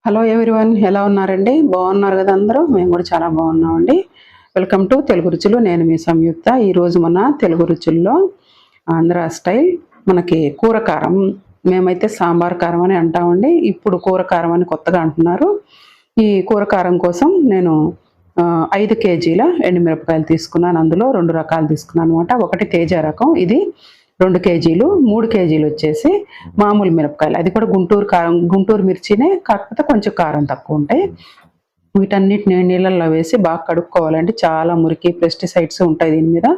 Hello everyone, ఎలా ఉన్నారండి? బాగున్నారు కదా అందరూ? మేము కూడా చాలా బాగున్నామండి. వెల్కమ్ టు తెలుగు రుచులు. నేను మీ సంయుక్త. ఈరోజు మన తెలుగు రుచుల్లో ఆంధ్ర స్టైల్ మనకి కూర కారం, మేమైతే సాంబార్ కారం అని అంటామండి. ఇప్పుడు కూర కారం అని కొత్తగా అంటున్నారు. ఈ కూర కారం కోసం నేను 5 కేజీల ఎండుమిరపకాయలు తీసుకున్నాను. అందులో 2 రకాలు తీసుకున్నాను అనమాట. ఒకటి తేజ రకం, ఇది 2 కేజీలు. 3 కేజీలు వచ్చేసి మామూలు మిరపకాయలు, అది కూడా గుంటూరు కారం, గుంటూరు మిర్చినే, కాకపోతే కొంచెం కారం తక్కువ ఉంటాయి. వీటన్నిటిని నీళ్ళల్లో వేసి బాగా కడుక్కోవాలండి. చాలా మురికి పెస్టిసైడ్స్ ఉంటాయి దీని మీద.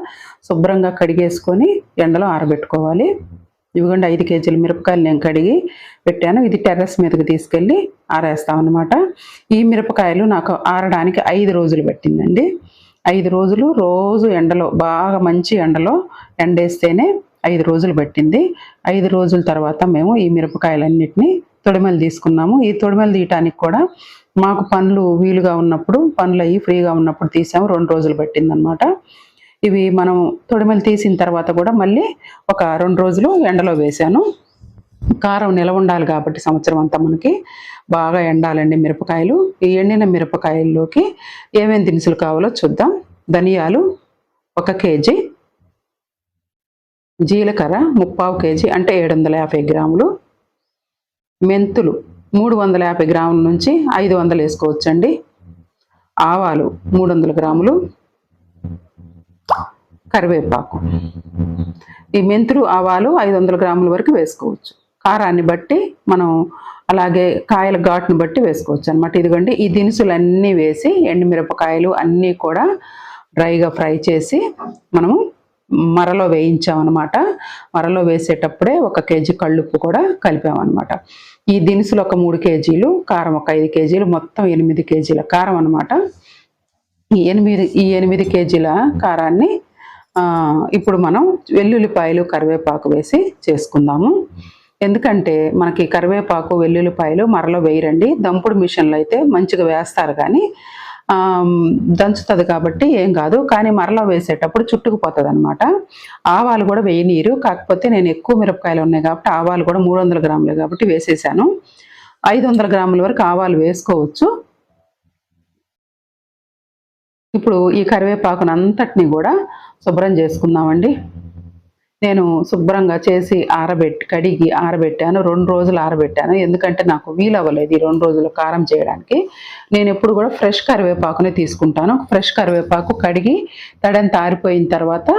శుభ్రంగా కడిగేసుకొని ఎండలో ఆరబెట్టుకోవాలి. ఇవిగోండి 5 కేజీల మిరపకాయలు నేను కడిగి పెట్టాను. ఇది టెర్రస్ మీదకి తీసుకెళ్ళి ఆరేస్తాం అనమాట. ఈ మిరపకాయలు నాకు ఆరడానికి 5 రోజులు పట్టిందండి. 5 రోజులు రోజు ఎండలో, బాగా మంచి ఎండలో ఎండేస్తేనే 5 రోజులు పట్టింది. 5 రోజుల తర్వాత మేము ఈ మిరపకాయలన్నిటినీ తొడిమలు తీసుకున్నాము. ఈ తొడిమలు తీయటానికి కూడా మాకు పనులు వీలుగా ఉన్నప్పుడు, పనులు అయ్యి ఫ్రీగా ఉన్నప్పుడు తీసాము. 2 రోజులు పట్టిందనమాట. ఇవి మనం తొడిమలు తీసిన తర్వాత కూడా మళ్ళీ ఒక 2 రోజులు ఎండలో వేశాను. కారం నిలవ ఉండాలి కాబట్టి సంవత్సరం అంతా మనకి బాగా ఎండాలండి మిరపకాయలు. ఈ ఎండిన మిరపకాయల్లోకి ఏమేమి దినుసులు కావాలో చూద్దాం. ధనియాలు 1 కేజీ, జీలకర్ర 3/4 కేజీ అంటే 750 గ్రాములు, మెంతులు 350 గ్రాముల నుంచి 500 వేసుకోవచ్చండి, ఆవాలు 300 గ్రాములు, కరివేపాకు. ఈ మెంతులు ఆవాలు 500 గ్రాముల వరకు వేసుకోవచ్చు. కారాన్ని బట్టి మనం, అలాగే కాయల ఘాటును బట్టి వేసుకోవచ్చు అనమాట. ఇదిగోండి ఈ దినుసులన్నీ వేసి ఎండుమిరపకాయలు అన్నీ కూడా డ్రైగా ఫ్రై చేసి మనము మరలో వేయించామన్నమాట. మరలో వేసేటప్పుడే 1 కేజీ కళ్ళుప్పు కూడా కలిపామన్నమాట. ఈ దినుసులు ఒక 3 కేజీలు, కారం ఒక 5 కేజీలు, మొత్తం 8 కేజీల కారం అనమాట. ఈ 8 కేజీల కారాన్ని ఇప్పుడు మనం వెల్లుల్లిపాయలు, కరివేపాకు వేసి చేసుకుందాము. ఎందుకంటే మనకి కరివేపాకు, వెల్లుల్లిపాయలు మరలో వేయరండి. దంపుడు మిషన్లో అయితే మంచిగా వేస్తారు, కానీ దంచుతుంది కాబట్టి ఏం కాదు. కానీ మరలో వేసేటప్పుడు చుట్టుకుపోతుంది అనమాట. ఆవాలు కూడా వేయనీరు, కాకపోతే నేను ఎక్కువ మిరపకాయలు ఉన్నాయి కాబట్టి ఆవాలు కూడా 300 గ్రాములే కాబట్టి వేసేసాను. 500 గ్రాముల వరకు ఆవాలు వేసుకోవచ్చు. ఇప్పుడు ఈ కరివేపాకునంతటిని కూడా శుభ్రం చేసుకుందామండి. నేను శుభ్రంగా చేసి కడిగి ఆరబెట్టాను. 2 రోజులు ఆరబెట్టాను, ఎందుకంటే నాకు వీలు అవ్వలేదు ఈ 2 రోజులు కారం చేయడానికి. నేను ఎప్పుడు కూడా ఫ్రెష్ కరివేపాకునే తీసుకుంటాను. ఫ్రెష్ కరివేపాకు కడిగి తడంతా ఆరిపోయిన తర్వాత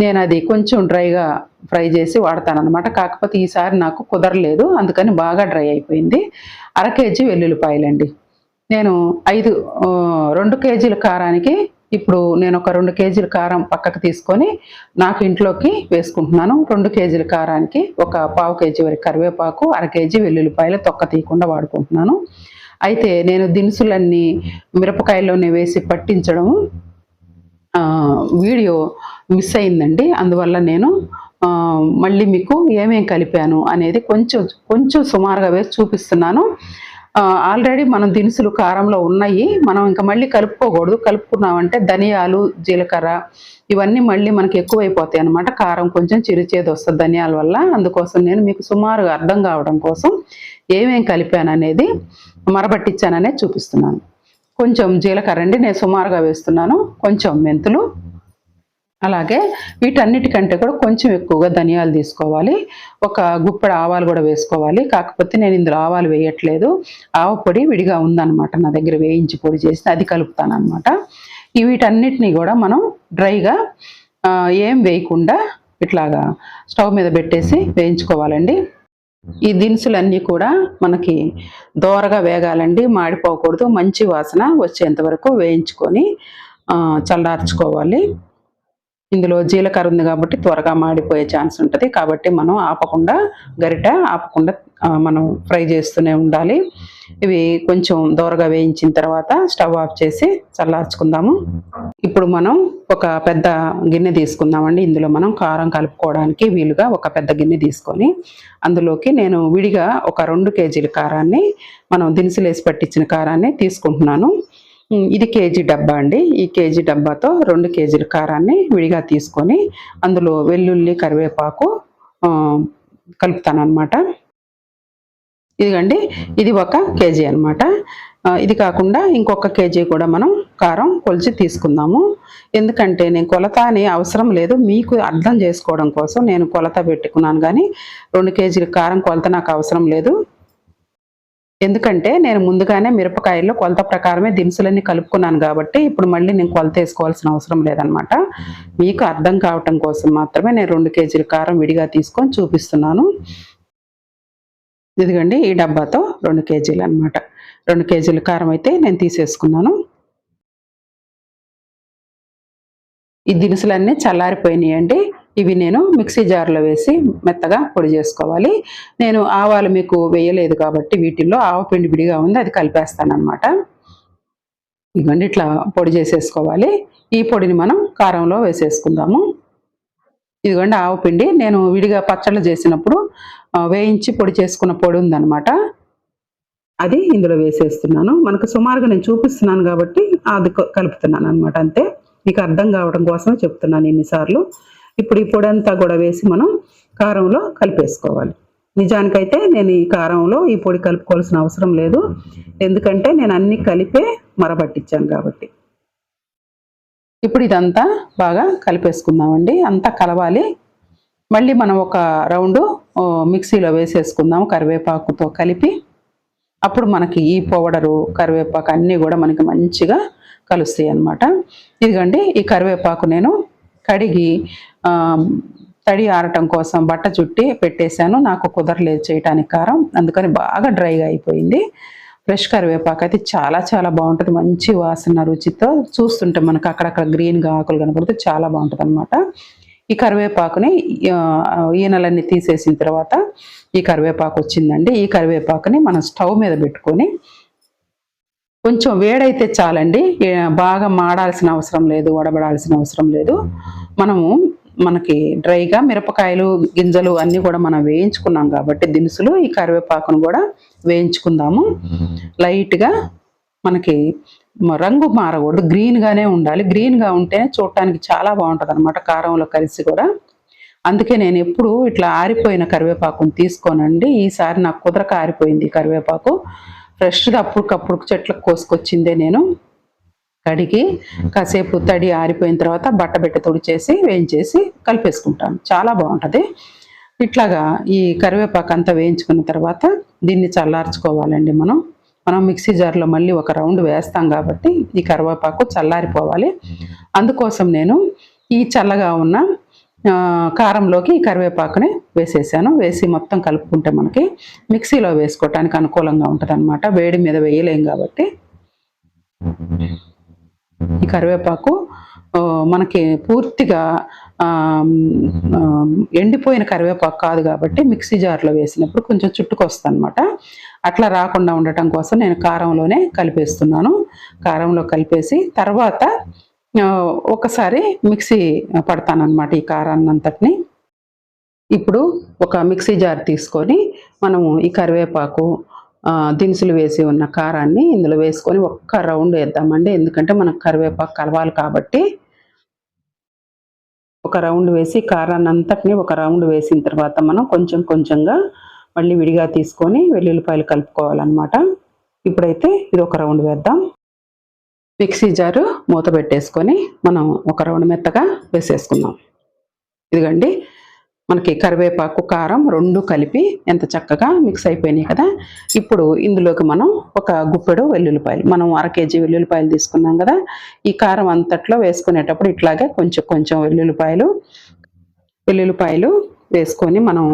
నేను అది కొంచెం డ్రైగా ఫ్రై చేసి వాడతాను అనమాట. కాకపోతే ఈసారి నాకు కుదరలేదు, అందుకని బాగా డ్రై అయిపోయింది. 1/2 కేజీ వెల్లుల్లిపాయలండి. నేను 2 కేజీల కారానికి ఇప్పుడు నేను ఒక 2 కేజీల కారం పక్కకు తీసుకొని నాకు ఇంట్లోకి వేసుకుంటున్నాను. 2 కేజీల కారానికి ఒక 1/4 కేజీ వరకు కరివేపాకు, 1/2 కేజీ వెల్లుల్లిపాయలు తొక్క తీయకుండా వాడుకుంటున్నాను. అయితే నేను దినుసులన్నీ మిరపకాయల్లోనే వేసి పట్టించడం వీడియో మిస్ అయిందండి. అందువల్ల నేను మళ్ళీ మీకు ఏమేం కలిపాను అనేది కొంచెం సుమారుగా వేసి చూపిస్తున్నాను. ఆల్రెడీ మనం దినుసులు కారంలో ఉన్నాయి, మనం ఇంకా మళ్ళీ కలుపుకోకూడదు. కలుపుకున్నామంటే ధనియాలు, జీలకర్ర ఇవన్నీ మళ్ళీ మనకి ఎక్కువైపోతాయి అన్నమాట. కారం కొంచెం చిరుచేది వస్తుంది ధనియాల వల్ల. అందుకోసం నేను మీకు సుమారుగా అర్థం కావడం కోసం ఏమేం కలిపాను అనేది, మరబట్టించాననేది చూపిస్తున్నాను. కొంచెం జీలకర్ర అండి నేను సుమారుగా వేస్తున్నాను, కొంచెం మెంతులు, అలాగే వీటన్నిటికంటే కూడా కొంచెం ఎక్కువగా ధనియాలు తీసుకోవాలి. ఒక గుప్పెడు ఆవాలు కూడా వేసుకోవాలి. కాకపోతే నేను ఇందులో ఆవాలు వేయట్లేదు, ఆవపొడి విడిగా ఉందన్నమాట నా దగ్గర, వేయించి పొడి చేసి అది కలుపుతాను అనమాట. వీటన్నిటిని కూడా మనం డ్రైగా ఏం వేయకుండా ఇట్లాగా స్టవ్ మీద పెట్టేసి వేయించుకోవాలండి. ఈ దినుసులన్నీ కూడా మనకి దోరగా వేగాలండి, మాడిపోకూడదు. మంచి వాసన వచ్చేంత వరకు వేయించుకొని చల్లార్చుకోవాలి. ఇందులో జీలకర్ర ఉంది కాబట్టి త్వరగా మాడిపోయే ఛాన్స్ ఉంటుంది, కాబట్టి మనం గరిట ఆపకుండా మనం ఫ్రై చేస్తూనే ఉండాలి. ఇవి కొంచెం దోరగా వేయించిన తర్వాత స్టవ్ ఆఫ్ చేసి చల్లార్చుకుందాము. ఇప్పుడు మనం ఒక పెద్ద గిన్నె తీసుకుందామండి. ఇందులో మనం కారం కలుపుకోవడానికి వీలుగా ఒక పెద్ద గిన్నె తీసుకొని అందులోకి నేను విడిగా ఒక 2 కేజీల కారాన్ని, మనం దినుసులు వేసి పట్టించిన కారాన్ని తీసుకుంటున్నాను. ఇది కేజీ డబ్బా అండి. ఈ కేజీ డబ్బాతో 2 కేజీల కారాన్ని విడిగా తీసుకొని అందులో వెల్లుల్లి, కరివేపాకు కలుపుతాను అనమాట. ఇదిగండి, ఇది 1 కేజీ అనమాట. ఇది కాకుండా ఇంకొక కేజీ కూడా మనం కారం కొలిచి తీసుకుందాము. ఎందుకంటే నేను కొలత అని అవసరం లేదు, మీకు అర్థం చేసుకోవడం కోసం నేను కొలత పెట్టుకున్నాను. కానీ 2 కేజీల కారం కొలత నాకు అవసరం లేదు. ఎందుకంటే నేను ముందుగానే మిరపకాయల్లో కొలత ప్రకారమే దినుసులన్నీ కలుపుకున్నాను కాబట్టి ఇప్పుడు మళ్ళీ నేను కొలత వేసుకోవాల్సిన అవసరం లేదనమాట. మీకు అర్థం కావటం కోసం మాత్రమే నేను 2 కేజీల కారం విడిగా తీసుకొని చూపిస్తున్నాను. ఇదిగండి, ఈ డబ్బాతో 2 కేజీలు అనమాట. 2 కేజీల కారం అయితే నేను తీసేసుకున్నాను. ఈ దినుసులన్నీ చల్లారిపోయినాయండి. ఇవి నేను మిక్సీ జార్లో వేసి మెత్తగా పొడి చేసుకోవాలి. నేను ఆవాలు మీకు వేయలేదు కాబట్టి వీటిల్లో ఆవపిండి విడిగా ఉంది, అది కలిపేస్తాను అనమాట. ఇదిగోండి, ఇట్లా పొడి చేసేసుకోవాలి. ఈ పొడిని మనం కారంలో వేసేసుకుందాము. ఇదిగోండి, ఆవపిండి నేను విడిగా పచ్చళ్ళు చేసినప్పుడు వేయించి పొడి చేసుకున్న పొడి ఉందన్నమాట, అది ఇందులో వేసేస్తున్నాను. మనకు సుమారుగా నేను చూపిస్తున్నాను కాబట్టి అది కలుపుతున్నాను అనమాట. అంతే, మీకు అర్థం కావడం కోసమే చెప్తున్నాను ఇన్నిసార్లు. ఇప్పుడు ఈ పొడి అంతా కూడా వేసి మనం కారంలో కలిపేసుకోవాలి. నిజానికైతే నేను ఈ కారంలో ఈ పొడి కలుపుకోవాల్సిన అవసరం లేదు, ఎందుకంటే నేను అన్ని కలిపే మరబట్టించాను కాబట్టి. ఇప్పుడు ఇదంతా బాగా కలిపేసుకుందామండి, అంతా కలవాలి. మళ్ళీ మనం ఒక రౌండు మిక్సీలో వేసేసుకుందాము కరివేపాకుతో కలిపి. అప్పుడు మనకి ఈ పౌడరు కరివేపాకు అన్నీ కూడా మనకి మంచిగా కలుస్తాయి అన్నమాట. ఇదిగండి, ఈ కరివేపాకు నేను కడిగి తడి ఆరటం కోసం బట్ట చుట్టి పెట్టేశాను. నాకు కుదరలేదు చేయటానికి కారం, అందుకని బాగా డ్రైగా అయిపోయింది. ఫ్రెష్ కరివేపాకు అయితే చాలా చాలా బాగుంటుంది, మంచి వాసన రుచితో. చూస్తుంటే మనకు అక్కడక్కడ గ్రీన్గా ఆకులు కనపడితే చాలా బాగుంటుంది అనమాట. ఈ కరివేపాకుని ఈనెలన్నీ తీసేసిన తర్వాత ఈ కరివేపాకు వచ్చిందండి. ఈ కరివేపాకుని మనం స్టవ్ మీద పెట్టుకొని కొంచెం వేడైతే చాలండి, బాగా మాడాల్సిన అవసరం లేదు, వడబడాల్సిన అవసరం లేదు. మనకి డ్రైగా మిరపకాయలు గింజలు అన్నీ కూడా మనం వేయించుకున్నాం కాబట్టి దినుసులు, ఈ కరివేపాకును కూడా వేయించుకుందాము. లైట్గా మనకి రంగు మారకూడదు, గ్రీన్గానే ఉండాలి. గ్రీన్గా ఉంటేనే చూడటానికి చాలా బాగుంటుంది అనమాట కారంలో కలిసి కూడా. అందుకే నేను ఎప్పుడు ఇట్లా ఆరిపోయిన కరివేపాకుని తీసుకోనండి. ఈసారి నాకు కుదరక ఆరిపోయింది కరివేపాకు. ఫ్రెష్గా అప్పటికప్పుడు చెట్లకు కోసుకొచ్చిందే నేను. కడిగి కాసేపు తడి ఆరిపోయిన తర్వాత బట్ట పెట్టి తుడిచేసి వేయించేసి కలిపేసుకుంటాను, చాలా బాగుంటుంది. ఇట్లాగా ఈ కరివేపాకు అంతా వేయించుకున్న తర్వాత దీన్ని చల్లార్చుకోవాలండి. మనం మిక్సీ జార్లో మళ్ళీ ఒక రౌండ్ వేస్తాం కాబట్టి ఈ కరివేపాకు చల్లారిపోవాలి. అందుకోసం నేను ఈ చల్లగా ఉన్న కారంలోకి ఈ కరివేపాకుని వేసేసాను. వేసి మొత్తం కలుపుకుంటే మనకి మిక్సీలో వేసుకోవటానికి అనుకూలంగా ఉంటుంది అనమాట, వేడి మీద వేయలేం కాబట్టి. ఈ కరివేపాకు మనకి పూర్తిగా ఎండిపోయిన కరివేపాకు కాదు కాబట్టి మిక్సీ జార్లో వేసినప్పుడు కొంచెం చుట్టుకొస్తుంది అనమాట. అట్లా రాకుండా ఉండటం కోసం నేను కారంలోనే కలిపేస్తున్నాను. కారంలో కలిపేసి తర్వాత ఒకసారి మిక్సీ పడతానమాట ఈ కారాన్ని అంతటిని. ఇప్పుడు ఒక మిక్సీ జార్ తీసుకొని మనము ఈ కరివేపాకు దినుసులు వేసి ఉన్న కారాన్ని ఇందులో వేసుకొని ఒక్క రౌండ్ వేద్దామండి, ఎందుకంటే మనకు కరివేపాకు కలవాలి కాబట్టి. ఒక రౌండ్ వేసి కారాన్ని అంతటిని ఒక రౌండ్ వేసిన తర్వాత మనం కొంచెం కొంచెంగా మళ్ళీ విడిగా తీసుకొని వెల్లుల్లిపాయలు కలుపుకోవాలన్నమాట. ఇప్పుడైతే ఇది ఒక రౌండ్ వేద్దాం. మిక్సీ జారు మూత పెట్టేసుకొని మనం ఒక రౌండ్ మెత్తగా వేసేసుకుందాం. ఇదిగండి, మనకి కరివేపాకు కారం రెండు కలిపి ఎంత చక్కగా మిక్స్ అయిపోయినాయి కదా. ఇప్పుడు ఇందులోకి మనం ఒక గుప్పెడు వెల్లుల్లిపాయలు, మనం 1/2 కేజీ వెల్లుల్లిపాయలు తీసుకున్నాం కదా, ఈ కారం అంతట్లో వేసుకునేటప్పుడు ఇట్లాగే కొంచెం కొంచెం వెల్లుల్లిపాయలు వేసుకొని మనం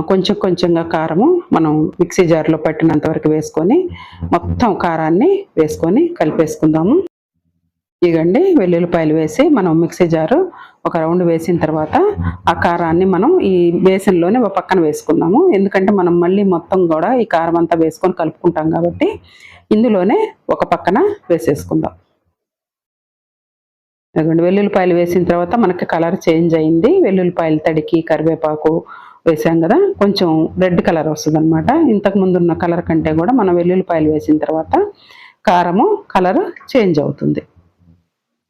కొంచెం కొంచెంగా కారము మనం మిక్సీ జార్లో పట్టినంత వరకు వేసుకొని మొత్తం కారాన్ని వేసుకొని కలిపేసుకుందాము. ఇదిగండి, వెల్లుల్లిపాయలు వేసి మనం మిక్సీ జారు ఒక రౌండ్ వేసిన తర్వాత ఆ కారాన్ని మనం ఈ బేసన్లోనే ఒక పక్కన వేసుకుందాము. ఎందుకంటే మనం మళ్ళీ మొత్తం కూడా ఈ కారం అంతా వేసుకొని కలుపుకుంటాం కాబట్టి ఇందులోనే ఒక పక్కన వేసేసుకుందాం. ఇదిగోండి, వెల్లుల్లిపాయలు వేసిన తర్వాత మనకి కలర్ చేంజ్ అయింది. వెల్లుల్లిపాయలు తడికి కరివేపాకు వేసాం కదా, కొంచెం రెడ్ కలర్ వస్తుంది అనమాట. ఇంతకుముందు ఉన్న కలర్ కంటే కూడా మనం వెల్లుల్లిపాయలు వేసిన తర్వాత కారము కలర్ చేంజ్ అవుతుంది.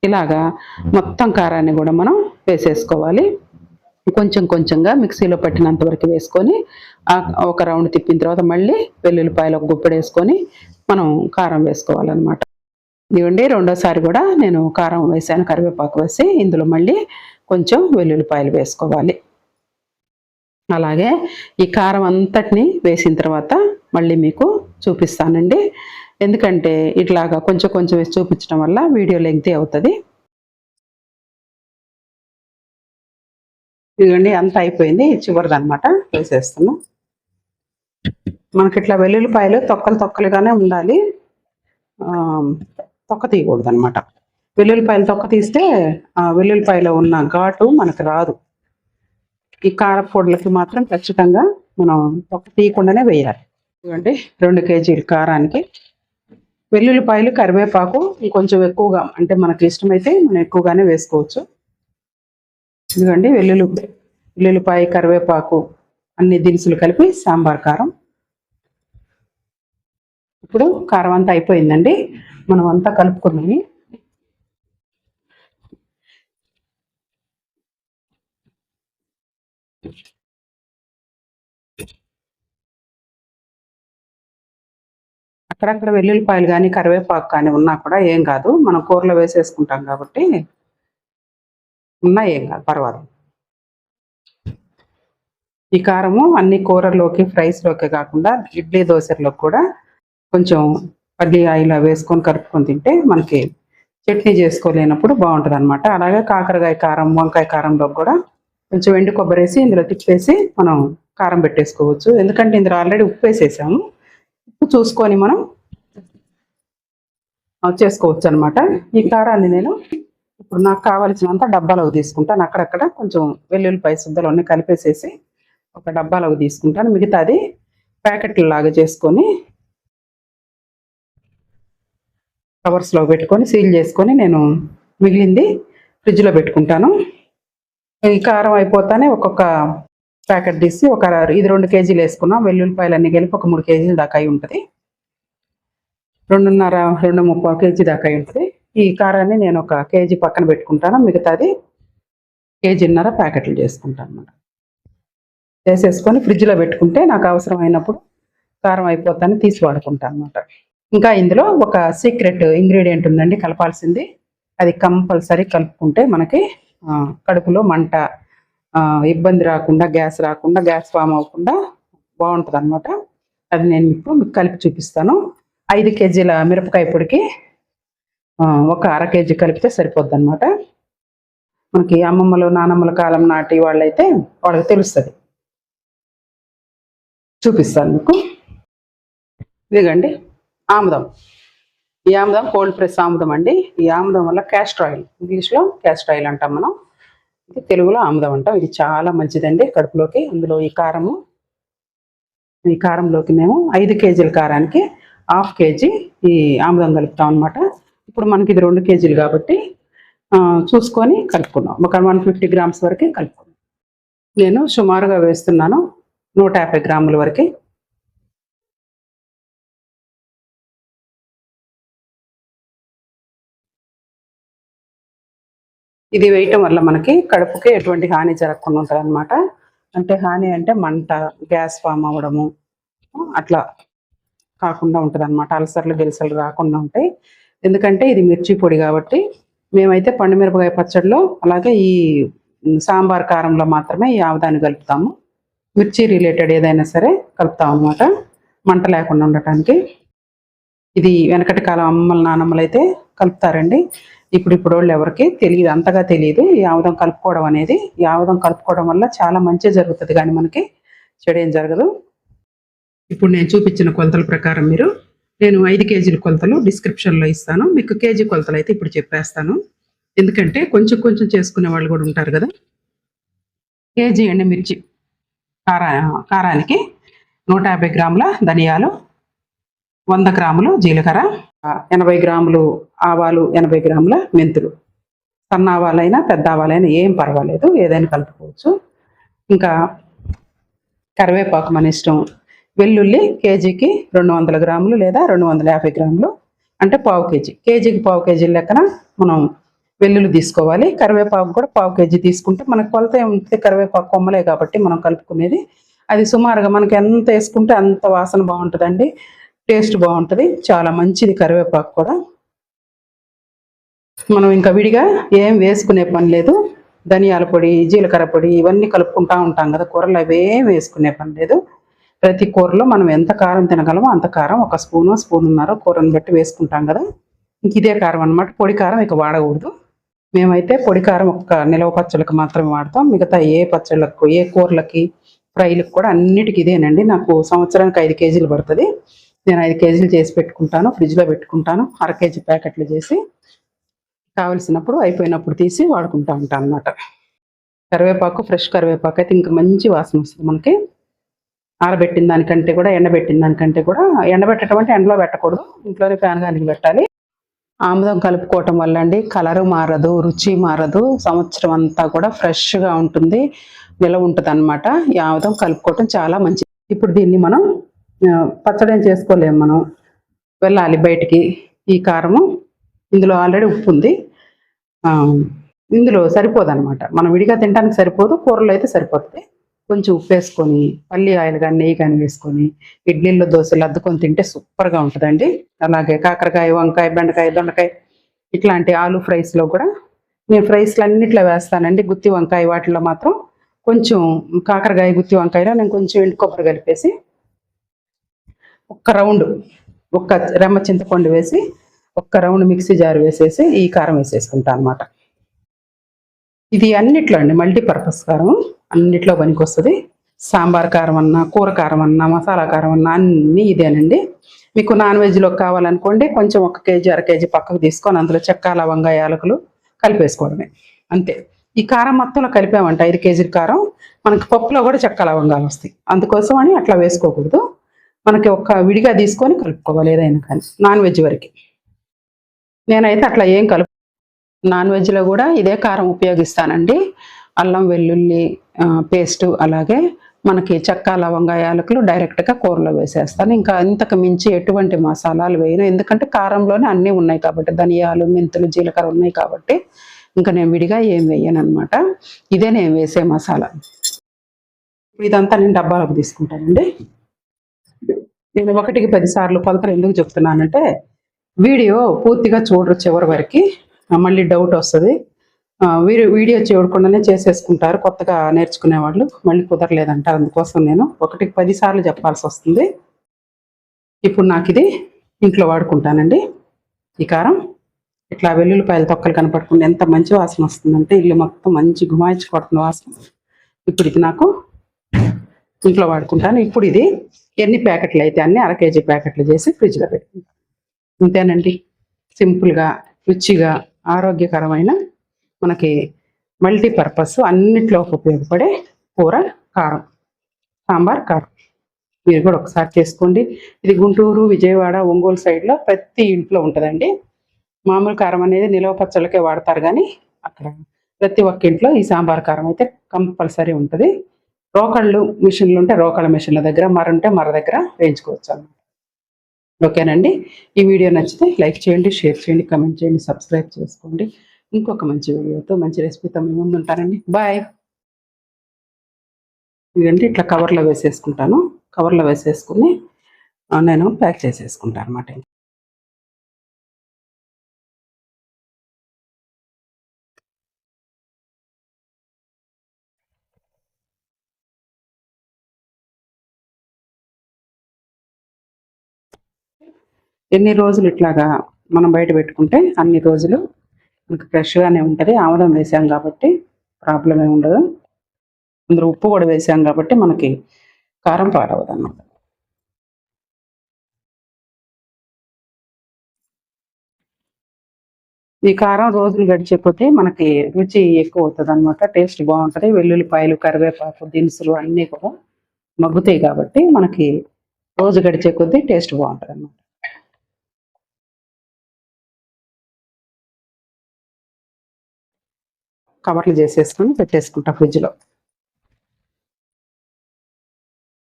ఇలాగా మొత్తం కారాన్ని కూడా మనం వేసేసుకోవాలి. కొంచెం కొంచెంగా మిక్సీలో పట్టినంత వరకు వేసుకొని ఒక రౌండ్ తిప్పిన తర్వాత మళ్ళీ వెల్లుల్లిపాయలు ఒక గుప్పెడు వేసుకొని మనం కారం వేసుకోవాలన్నమాట. ఇవ్వండి రెండోసారి కూడా నేను కారం వేసాను, కరివేపాకు వేసి ఇందులో మళ్ళీ కొంచెం వెల్లుల్లిపాయలు వేసుకోవాలి. అలాగే ఈ కారం అంతటిని వేసిన తర్వాత మళ్ళీ మీకు చూపిస్తానండి. ఎందుకంటే ఇట్లాగా కొంచెం కొంచెం వేసి చూపించడం వల్ల వీడియో లెంగ్తీ అవుతుంది. ఇదిగోండి అంత అయిపోయింది, చివరిదనమాట వేసేస్తున్నాం. మనకి ఇట్లా వెల్లుల్లిపాయలు తొక్కలుగానే ఉండాలి, తొక్క తీయకూడదు అనమాట. వెల్లుల్లిపాయలు తొక్క తీస్తే వెల్లుల్లిపాయలో ఉన్న ఘాటు మనకు రాదు. ఈ కారపొడులకి మాత్రం ఖచ్చితంగా మనం తొక్క తీయకుండానే వేయాలి. ఇవ్వండి 2 కేజీల కారానికి వెల్లుల్లిపాయలు, కరివేపాకు కొంచెం ఎక్కువగా, అంటే మనకి ఇష్టమైతే మనం ఎక్కువగానే వేసుకోవచ్చు. ఇదిగోండి వెల్లుల్లిపాయ, కరివేపాకు అన్ని దినుసులు కలిపి సాంబార్ కారం. ఇప్పుడు కారం అంతా అయిపోయిందండి, మనం అంతా కలుపుకున్నాము. అక్కడక్కడ వెల్లుల్లిపాయలు కానీ కరివేపాకు కానీ ఉన్నా కూడా ఏం కాదు, మనం కూరలో వేసేసుకుంటాం కాబట్టి ఉన్నా ఏం కాదు, పర్వాలేదు. ఈ కారము అన్ని కూరల్లోకి, ఫ్రైస్లోకి కాకుండా ఇడ్లీ దోశల్లోకి కూడా కొంచెం పల్లి ఆయిల్ వేసుకొని కలుపుకొని తింటే మనకి చట్నీ చేసుకోలేనప్పుడు బాగుంటుంది అనమాట. అలాగే కాకరకాయ కారం, వంకాయ కారంలో కూడా కొంచెం ఎండు కొబ్బరి వేసి ఇందులో తిప్పేసి మనం కారం పెట్టేసుకోవచ్చు. ఎందుకంటే ఇందులో ఆల్రెడీ ఉప్పు వేసేసాము, ఉప్పు చూసుకొని మనం చేసుకోవచ్చు అనమాట. ఈ కారాన్ని నేను ఇప్పుడు నాకు కావాల్సినంత డబ్బాలోకి తీసుకుంటాను. అక్కడక్కడ కొంచెం వెల్లుల్లిపాయ సుద్దలు కలిపేసేసి ఒక డబ్బాలోకి తీసుకుంటాను. మిగతాది ప్యాకెట్ల లాగా చేసుకొని కవర్స్లో పెట్టుకొని సీల్ చేసుకొని నేను మిగిలింది ఫ్రిడ్జ్లో పెట్టుకుంటాను. ఈ కారం అయిపోతానే ఒక్కొక్క ప్యాకెట్ తీసి ఇది 2 కేజీలు వేసుకున్నాం. వెల్లుల్లిపాయలు అన్నీ కలిపి ఒక 3 కేజీల దాకా అయి ఉంటుంది, 2.5 కేజీ దాకా అయి ఉంటుంది. ఈ కారాన్ని నేను 1 కేజీ పక్కన పెట్టుకుంటాను, మిగతాది 1.5 కేజీ ప్యాకెట్లు చేసుకుంటాను అన్నమాట. చేసేసుకొని ఫ్రిడ్జ్లో పెట్టుకుంటే నాకు అవసరమైనప్పుడు కారం అయిపోతానే తీసి వాడుకుంటాను అన్నమాట. ఇంకా ఇందులో ఒక సీక్రెట్ ఇంగ్రీడియంట్ ఉందండి కలపాల్సింది, అది కంపల్సరీ కలుపుకుంటే మనకి కడుపులో మంట, ఇబ్బంది రాకుండా, గ్యాస్ ఫామ్ అవ్వకుండా బాగుంటుంది అనమాట. అది నేను మీకు కలిపి చూపిస్తాను. 5 కేజీల మిరపకాయ పొడికి 1/2 కేజీ కలిపితే సరిపోద్ది అనమాట. మనకి అమ్మమ్మలు, నానమ్మల కాలం నాటి వాళ్ళైతే వాళ్ళకి తెలుస్తుంది. చూపిస్తాను మీకు. ఇదిగండి ఆముదం. ఈ ఆముదం కోల్డ్ ప్రెస్ ఆముదం అండి. ఈ ఆముదం వల్ల క్యాస్టర్ ఆయిల్, ఇంగ్లీష్లో క్యాస్టర్ ఆయిల్ అంటాం మనం, ఇది తెలుగులో ఆముదం అంటాం. ఇది చాలా మంచిదండి కడుపులోకి. అందులో ఈ కారంలోకి మేము 5 కేజీల కారానికి 1/2 కేజీ ఈ ఆముదం కలుపుతాం అనమాట. ఇప్పుడు మనకి ఇది 2 కేజీలు కాబట్టి చూసుకొని కలుపుకున్నాం. ఒక 150 గ్రామ్స్ వరకు కలుపుకున్నాం. నేను సుమారుగా వేస్తున్నాను 150 గ్రాముల వరకు. ఇది వేయటం వల్ల మనకి కడుపుకి ఎటువంటి హాని జరగకుండా ఉంటుంది అనమాట. అంటే హాని అంటే మంట, గ్యాస్ ఫామ్ అవ్వడము అట్లా కాకుండా ఉంటుంది అనమాట. అల్సర్లు గిల్సర్లు రాకుండా ఉంటాయి. ఎందుకంటే ఇది మిర్చి పొడి కాబట్టి. మేమైతే పండుమిరపకాయ పచ్చడిలో అలాగే ఈ సాంబార్ కారంలో మాత్రమే ఈ ఆముదాన్ని కలుపుతాము. మిర్చి రిలేటెడ్ ఏదైనా సరే కలుపుతాం అనమాట, మంట లేకుండా ఉండటానికి. ఇది వెనకటి కాలం అమ్మమ్మల, నానమ్మలు అయితే కలుపుతారండి. ఇప్పుడు వాళ్ళు ఎవరికి తెలియదు, అంతగా తెలియదు ఈ ఆముదం కలుపుకోవడం అనేది. ఈ ఆముదం కలుపుకోవడం వల్ల చాలా మంచి జరుగుతుంది, కానీ మనకి చెడేం జరగదు. ఇప్పుడు నేను చూపించిన కొలతల ప్రకారం నేను 5 కేజీల కొలతలు డిస్క్రిప్షన్లో ఇస్తాను. మీకు కేజీ కొలతలు అయితే ఇప్పుడు చెప్పేస్తాను, ఎందుకంటే కొంచెం కొంచెం చేసుకునే వాళ్ళు కూడా ఉంటారు కదా. కేజీ ఎండుమిర్చి కారానికి 150 గ్రాముల ధనియాలు, 100 గ్రాములు జీలకర్ర, 80 గ్రాములు ఆవాలు, 80 గ్రాముల మెంతులు. సన్న ఆవాలైనా పెద్ద ఆవాలైనా ఏం పర్వాలేదు, ఏదైనా కలుపుకోవచ్చు. ఇంకా కరివేపాకు మన ఇష్టం. వెల్లుల్లి కేజీకి 200 గ్రాములు లేదా 250 గ్రాములు, అంటే 1/2 కేజీ. కేజీకి 1/2 కేజీ లెక్కన మనం వెల్లుల్లి తీసుకోవాలి. కరివేపాకు కూడా 1/4 కేజీ తీసుకుంటే మనకు కొలత ఏముంటుంది, కరివేపాకు కొమ్మలే కాబట్టి మనం కలుపుకునేది. అది సుమారుగా మనకి ఎంత వేసుకుంటే అంత వాసన బాగుంటుందండి, టేస్ట్ బాగుంటుంది, చాలా మంచిది కరివేపాకు కూడా. మనం ఇంకా విడిగా ఏం వేసుకునే పని లేదు. ధనియాల పొడి, జీలకర్ర పొడి ఇవన్నీ కలుపుకుంటూ ఉంటాం కదా కూరలో, అవేం వేసుకునే పని లేదు. ప్రతి కూరలో మనం ఎంత కారం తినగలమో అంత కారం, 1 స్పూను, స్పూనున్నర కూరని బట్టి వేసుకుంటాం కదా. ఇంక ఇదే కారం అనమాట, పొడి కారం ఇక వాడకూడదు. మేమైతే పొడి కారం ఒక్క నిలవ పచ్చళ్ళకి మాత్రమే వాడతాం. మిగతా ఏ పచ్చళ్ళకు, ఏ కూరలకి, ఫ్రైలకు కూడా అన్నిటికీ ఇదేనండి. నాకు సంవత్సరానికి 5 కేజీలు పడుతుంది. నేను 5 కేజీలు చేసి పెట్టుకుంటాను, ఫ్రిడ్జ్లో పెట్టుకుంటాను. 1/2 కేజీ ప్యాకెట్లు చేసి కావలసినప్పుడు అయిపోయినప్పుడు తీసి వాడుకుంటూ ఉంటాను అనమాట. కరివేపాకు, ఫ్రెష్ కరివేపాకు అయితే ఇంకా మంచి వాసన వస్తుంది మనకి. ఆరబెట్టిన దానికంటే కూడా, ఎండబెట్టిన దానికంటే కూడా, ఎండబెట్టడం అంటే ఎండలో పెట్టకూడదు, ఇంట్లోనే ఫ్యాన్ గాలికి పెట్టాలి. ఆముదం కలుపుకోవటం వల్ల అండి కలరు మారదు, రుచి మారదు, సంవత్సరం అంతా కూడా ఫ్రెష్గా ఉంటుంది, నిలవ ఉంటుంది అనమాట. ఈ ఆముదం కలుపుకోవటం చాలా మంచిది. ఇప్పుడు దీన్ని మనం పచ్చడి ఏం చేసుకోలేము, మనం వెళ్ళాలి బయటికి. ఈ కారము ఇందులో ఆల్రెడీ ఉప్పు ఉంది, ఇందులో సరిపోదు అనమాట. మనం విడిగా తినడానికి సరిపోదు, కూరలో అయితే సరిపోతుంది. కొంచెం ఉప్పు వేసుకొని, పల్లి ఆయిల్ కానీ నెయ్యి కానీ వేసుకొని ఇడ్లీల్లో, దోశలు అద్దుకొని తింటే సూపర్గా ఉంటుందండి. అలాగే కాకరకాయ, వంకాయ, బెండకాయ, దొండకాయ ఇట్లాంటి ఆలు ఫ్రైస్లో కూడా నేను ఫ్రైస్లు అన్నిట్లో వేస్తానండి. గుత్తి వంకాయ వాటిలో మాత్రం కొంచెం కాకరకాయ, గుత్తి వంకాయలో నేను కొంచెం ఎండు కొబ్బరి కలిపేసి ఒక్క రౌండ్, ఒక్క రెమ్మ చింతపండు వేసి ఒక్క రౌండ్ మిక్సీ జార్ వేసేసి ఈ కారం వేసేసుకుంటాను అనమాట. ఇది అన్నిట్లో అండి, మల్టీపర్పస్ కారం, అన్నిట్లో పనికి వస్తుంది. సాంబార్ కారం అన్నా, కూర కారం అన్నా, మసాలా కారం అన్నా అన్నీ ఇదేనండి. మీకు నాన్ వెజ్లో కావాలనుకోండి కొంచెం 1 కేజీ, 1/2 కేజీ పక్కకు తీసుకొని అందులో చెక్క, లవంగా, యాలకులు కలిపేసుకోవడమే అంతే. ఈ కారం మొత్తంలో కలిపామంటే 5 కేజీల కారం మనకి పప్పులో కూడా చెక్క, లవంగాలు వస్తాయి. అందుకోసం అని అట్లా వేసుకోకూడదు, మనకి ఒక్క విడిగా తీసుకొని కలుపుకోవాలి ఏదైనా కానీ, నాన్ వెజ్ వరకు. నేనైతే అట్లా ఏం నాన్ వెజ్లో కూడా ఇదే కారం ఉపయోగిస్తానండి. అల్లం వెల్లుల్లి పేస్టు, అలాగే మనకి చెక్క, లవంగా, యాలకులు డైరెక్ట్గా కూరలో వేసేస్తాను. ఇంకా ఇంతకు మించి ఎటువంటి మసాలాలు వేయను, ఎందుకంటే కారంలోనే అన్నీ ఉన్నాయి కాబట్టి, ధనియాలు, మెంతులు, జీలకర్ర ఉన్నాయి కాబట్టి ఇంకా నేను విడిగా ఏం వేయను అనమాట. ఇదే నేను వేసే మసాలా. ఇదంతా నేను డబ్బాలకు తీసుకుంటానండి. నేను 1కి 10 సార్లు కొలతలు ఎందుకు చెప్తున్నానంటే వీడియో పూర్తిగా చూడరు చివరి వరకు, మళ్ళీ డౌట్ వస్తుంది. వీడియో చూడకుండానే చేసేసుకుంటారు కొత్తగా నేర్చుకునే వాళ్ళు, మళ్ళీ కుదరలేదంటారు. అందుకోసం నేను 1కి 10 సార్లు చెప్పాల్సి వస్తుంది. ఇప్పుడు నాకు ఇది ఇంట్లో వాడుకుంటానండి. ఈ కారం ఇట్లా వెల్లుల్లిపాయల తొక్కలు కనపడకుండా ఎంత మంచి వాసన వస్తుందంటే ఇల్లు మొత్తం మంచి గుమాయించి కొడుతున్న వాసన. ఇప్పుడు ఇది నాకు ఇంట్లో వాడుకుంటాను. ఇప్పుడు ఇది ఎన్ని ప్యాకెట్లు అయితే అన్ని 1/2 కేజీ ప్యాకెట్లు చేసి ఫ్రిడ్జ్లో పెట్టుకుంటాను. అంతేనండి, సింపుల్గా, రుచిగా, ఆరోగ్యకరమైన, మనకి మల్టీపర్పస్ అన్నిట్లోకి ఉపయోగపడే కూర కారం, సాంబార్ కారం. మీరు కూడా ఒకసారి చేసుకోండి. ఇది గుంటూరు, విజయవాడ, ఒంగోలు సైడ్లో ప్రతి ఇంట్లో ఉంటుందండి. మామూలు కారం అనేది నిలవ పచ్చళ్ళకే వాడతారు, కానీ అక్కడ ప్రతి ఒక్క ఇంట్లో ఈ సాంబార్ కారం అయితే కంపల్సరీ ఉంటుంది. రోకళ్ళు మిషన్లు ఉంటే రోకళ్ళ మిషన్ల దగ్గర, మర ఉంటే మర దగ్గర వేయించుకోవచ్చు అన్నమాట. ఓకేనండి, ఈ వీడియో నచ్చితే లైక్ చేయండి, షేర్ చేయండి, కమెంట్ చేయండి, సబ్స్క్రైబ్ చేసుకోండి. ఇంకొక మంచి వీడియోతో, మంచి రెసిపీతో మీ ముందు ఉంటానండి. బాయ్. ఇదంటే ఇట్లా కవర్లో వేసేసుకుంటాను, కవర్లో వేసేసుకుని నేను ప్యాక్ చేసేసుకుంటాను అన్నమాట. ఎన్ని రోజులు ఇట్లాగా మనం బయట పెట్టుకుంటే అన్ని రోజులు మనకు ఫ్రెష్గానే ఉంటుంది. ఆముదం వేసాం కాబట్టి ప్రాబ్లం ఏమి ఉండదు, అందులో ఉప్పు కూడా వేసాం కాబట్టి మనకి కారం పాడవదు అన్నమాట. ఈ కారం రోజులు గడిచిపోతే మనకి రుచి ఎక్కువ అవుతుంది అనమాట, టేస్ట్ బాగుంటుంది. వెల్లుల్లిపాయలు, కరివేపాకు, దినుసులు అన్నీ కూడా మగ్గుతాయి కాబట్టి మనకి రోజు గడిచే కొద్దీ టేస్ట్ బాగుంటుంది అన్నమాట. కవర్లు చేసేసుకొని పెట్టేసుకుంటా ఫ్రిడ్జ్లో,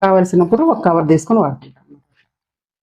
కావలసినప్పుడు ఒక కవర్ తీసుకొని వాడుకుంటాం.